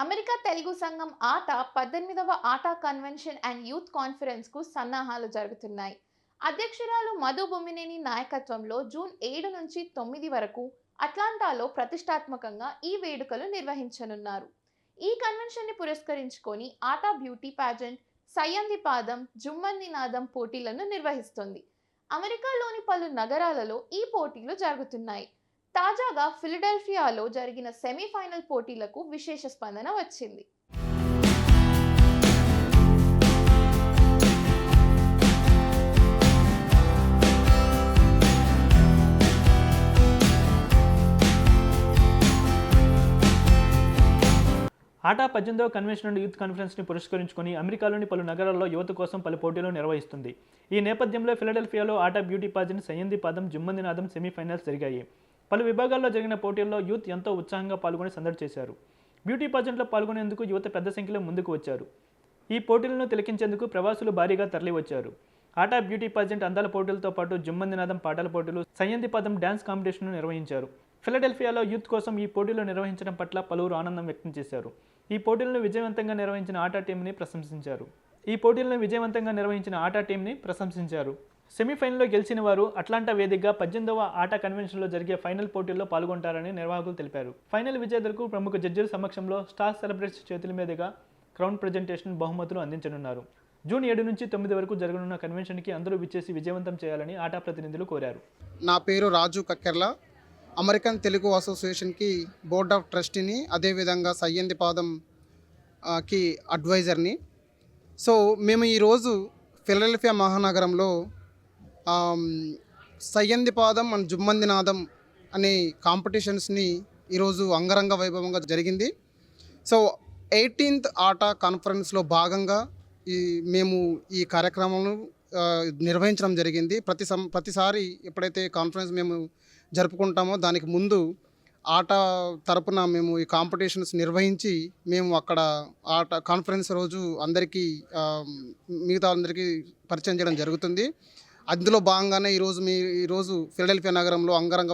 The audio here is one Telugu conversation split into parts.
అమెరికా తెలుగు సంఘం ఆట 18వ ఆట కన్వెన్షన్ అండ్ యూత్ కాన్ఫరెన్స్ కు సన్నాహాలు జరుగుతున్నాయి. అధ్యక్షురాలు మధు బొమ్మినేని నాయకత్వంలో జూన్ 7 నుంచి 9 వరకు అట్లాంటాలో ప్రతిష్టాత్మకంగా ఈ వేడుకలు నిర్వహించనున్నారు. ఈ కన్వెన్షన్ ని పురస్కరించుకొని ఆట బ్యూటీ పాజెంట్, సయ్యంది పాదం, జుమ్మంది నాదం పోటీలను నిర్వహిస్తుంది. అమెరికాలోని పలు నగరాలలో ఈ పోటీలు జరుగుతున్నాయి. తాజాగా ఫిలడెల్ఫియాలో జరిగిన సెమీఫైనల్ పోటీలకు విశేష స్పందన వచ్చింది. ఆటా 18వ కన్వెన్షన్ అండ్ యూత్ కాన్ఫరెన్స్ని పురస్కరించుకొని అమెరికాలోని పలు నగరాల్లో యువత కోసం పలు పోటీలు నిర్వహిస్తుంది. ఈ నేపథ్యంలో ఫిలడెల్ఫియాలో ఆటా బ్యూటీ పాజెంట్, సయ్యంది పాదం, జుమ్మంది నాదం సెమీఫైనల్స్ జరిగాయి. పలు విభాగాల్లో జరిగిన పోటీల్లో యూత్ ఎంతో ఉత్సాహంగా పాల్గొని సందడి చేశారు. బ్యూటీ పాజెంట్లో పాల్గొనేందుకు యువత పెద్ద సంఖ్యలో ముందుకు వచ్చారు. ఈ పోటీలను తిలకించేందుకు ప్రవాసులు భారీగా తరలివచ్చారు. ఆటా బ్యూటీ పాజెంట్ అందాల పోటీలతో పాటు జుమ్మంది నాదం పాటల పోటీలు, సయ్యంది పాదం డ్యాన్స్ కాంపిటీషన్ను నిర్వహించారు. ఫిలడెల్ఫియాలో యూత్ కోసం ఈ పోటీలు నిర్వహించడం పట్ల పలువురు ఆనందం వ్యక్తం చేశారు. ఈ పోటీలను విజయవంతంగా నిర్వహించిన ఆటా టీంని ప్రశంసించారు. సెమీఫైనల్లో గెలిచిన వారు అట్లాంటా వేదికగా 18వ ఆటా కన్వెన్షన్లో జరిగే ఫైనల్ పోటీల్లో పాల్గొంటారని నిర్వాహకులు తెలిపారు. ఫైనల్ విజేతలకు ప్రముఖ జడ్జిల సమక్షంలో స్టార్ సెలబ్రిటీస్ చేతుల మీదుగా క్రౌన్ ప్రజెంటేషన్, బహుమతులు అందించనున్నారు. జూన్ 7 నుంచి 9 వరకు జరగనున్న కన్వెన్షన్కి అందరూ విచ్చేసి విజయవంతం చేయాలని ఆటా ప్రతినిధులు కోరారు. నా పేరు రాజు కక్కెర్ల. అమెరికన్ తెలుగు అసోసియేషన్కి బోర్డ్ ఆఫ్ ట్రస్టీని, అదేవిధంగా సయ్యంది పాదం కి అడ్వైజర్ని. సో మేము ఈరోజు ఫిలడెల్ఫియా మహానగరంలో సయ్యంది పాదం అండ్ జుమ్మంది నాదం అనే కాంపిటీషన్స్ని ఈరోజు అంగరంగ వైభవంగా జరిగింది. సో 18th ఆటా కాన్ఫరెన్స్లో భాగంగా మేము ఈ కార్యక్రమాలను నిర్వహించడం జరిగింది. ప్రతిసారి ఎప్పుడైతే కాన్ఫరెన్స్ మేము జరుపుకుంటామో దానికి ముందు ఆట తరపున మేము ఈ కాంపిటీషన్స్ నిర్వహించి మేము అక్కడ ఆట కాన్ఫరెన్స్ రోజు మిగతా అందరికీ పరిచయం చేయడం జరుగుతుంది. అందులో భాగంగానే ఈరోజు ఫిలడెల్ఫియా నగరంలో అంగరంగ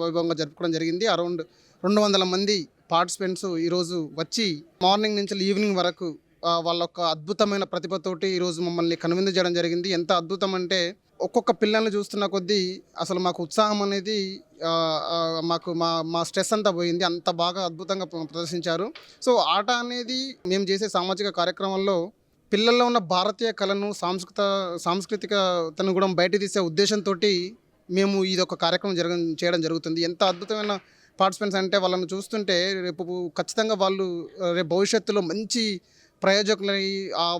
వైభవంగా జరుపుకోవడం జరిగింది. అరౌండ్ 200 మంది పార్టిసిపెంట్స్ ఈరోజు వచ్చి మార్నింగ్ నుంచి ఈవినింగ్ వరకు వాళ్ళ యొక్క అద్భుతమైన ప్రతిభతోటి ఈరోజు మమ్మల్ని కనువిందు చేయడం జరిగింది. ఎంత అద్భుతం అంటే ఒక్కొక్క పిల్లల్ని చూస్తున్న కొద్దీ అసలు మాకు ఉత్సాహం అనేది మాకు మా స్ట్రెస్ అంతా పోయింది. అంత బాగా అద్భుతంగా ప్రదర్శించారు. సో ఆట అనేది మేము చేసే సామాజిక కార్యక్రమంలో పిల్లల్లో ఉన్న భారతీయ కళను, సాంస్కృతికతను కూడా బయట తీసే ఉద్దేశంతో మేము ఇది ఒక కార్యక్రమం చేయడం జరుగుతుంది. ఎంత అద్భుతమైన పార్టిసిపెంట్స్ అంటే వాళ్ళని చూస్తుంటే రేపు ఖచ్చితంగా వాళ్ళు రేపు భవిష్యత్తులో మంచి ప్రయోజకులై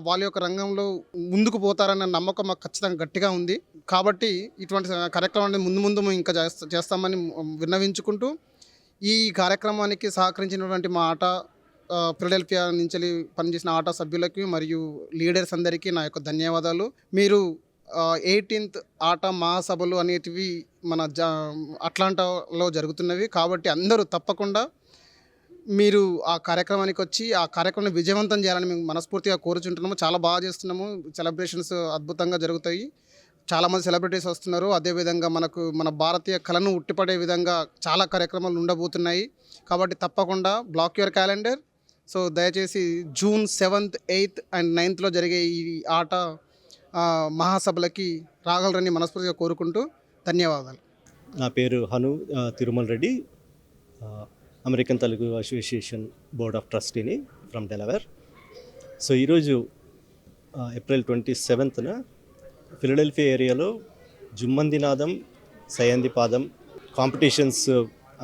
వాళ్ళ యొక్క రంగంలో ముందుకు పోతారన్న నమ్మకం మాకు ఖచ్చితంగా గట్టిగా ఉంది. కాబట్టి ఇటువంటి కార్యక్రమాన్ని ముందు ఇంకా చేస్తామని విన్నవించుకుంటూ ఈ కార్యక్రమానికి సహకరించినటువంటి మా ఆట ఫిలడెల్ఫియా నుంచి పనిచేసిన ఆటా సభ్యులకి మరియు లీడర్స్ అందరికీ నా యొక్క ధన్యవాదాలు. మీరు 18th ఆటా మహాసభలు అనేటివి మన అట్లాంటాలో జరుగుతున్నవి. కాబట్టి అందరూ తప్పకుండా మీరు ఆ కార్యక్రమానికి వచ్చి ఆ కార్యక్రమాన్ని విజయవంతం చేయాలని మేము మనస్ఫూర్తిగా కోరుచుంటున్నాము. చాలా బాగా చేస్తున్నాము. సెలబ్రేషన్స్ అద్భుతంగా జరుగుతాయి. చాలామంది సెలబ్రిటీస్ వస్తున్నారు. అదేవిధంగా మన భారతీయ కళను ఉట్టిపడే విధంగా చాలా కార్యక్రమాలు ఉండబోతున్నాయి. కాబట్టి తప్పకుండా బ్లాక్ యువర్ క్యాలెండర్. సో దయచేసి June 7th, 8th and 9th జరిగే ఈ ఆట మహాసభలకి రాగలరని మనస్ఫూర్తిగా కోరుకుంటూ ధన్యవాదాలు. నా పేరు Hanu Tirumala Reddy, American Telugu association board of ట్రస్టీని ఫ్రమ్ డెలవేర్. సో ఈరోజు ఏప్రిల్ 27th ఫిలడెల్ఫియా ఏరియాలో జుమ్మంది నాదం, సయ్యంది పాదం కాంపిటీషన్స్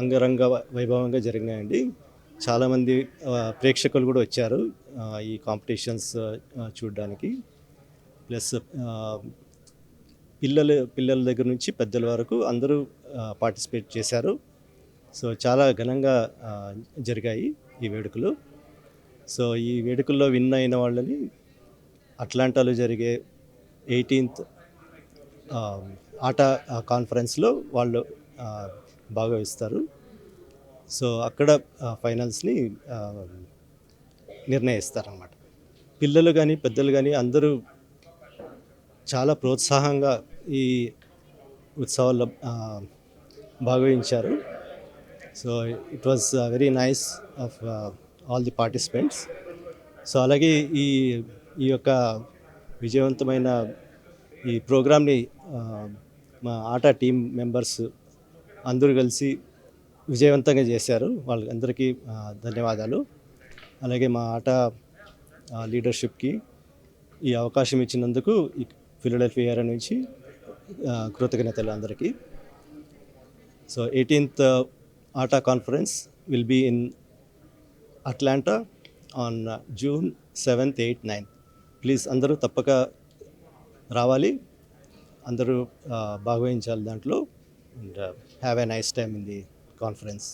అంగరంగ వైభవంగా జరిగినాయండి. చాలామంది ప్రేక్షకులు కూడా వచ్చారు ఈ కాంపిటీషన్స్ చూడడానికి. ప్లస్ పిల్లల దగ్గర నుంచి పెద్దల వరకు అందరూ పార్టిసిపేట్ చేశారు. సో చాలా ఘనంగా జరిగాయి ఈ వేడుకలు. సో ఈ వేడుకల్లో విన్ అయిన వాళ్ళని అట్లాంటాలో జరిగే 18th ఆటా కాన్ఫరెన్స్లో వాళ్ళు భాగవహిస్తారు. సో అక్కడ ఫైనల్స్ని నిర్ణయిస్తారన్నమాట. పిల్లలు కానీ పెద్దలు కానీ అందరూ చాలా ప్రోత్సాహంగా ఈ ఉత్సవాల్లో భాగవహించారు. So it was very nice of all the participants. So అలాగే ఈ ఈ యొక్క విజయవంతమైన ఈ ప్రోగ్రామ్ని మా ఆట టీం మెంబర్స్ అందరూ కలిసి విజయవంతంగా చేశారు. వాళ్ళందరికీ ధన్యవాదాలు. అలాగే మా ఆట లీడర్షిప్కి ఈ అవకాశం ఇచ్చినందుకు ఈ ఫిలడెల్ఫియా ఏరియా నుంచి కృతజ్ఞతలు అందరికీ. So 18th ATA conference will be in Atlanta on June 7th, 8th, 9th. Please అందరూ తప్పక రావాలి, అందరూ భాగవహించాలి దాంట్లో. And have a nice time in the conference.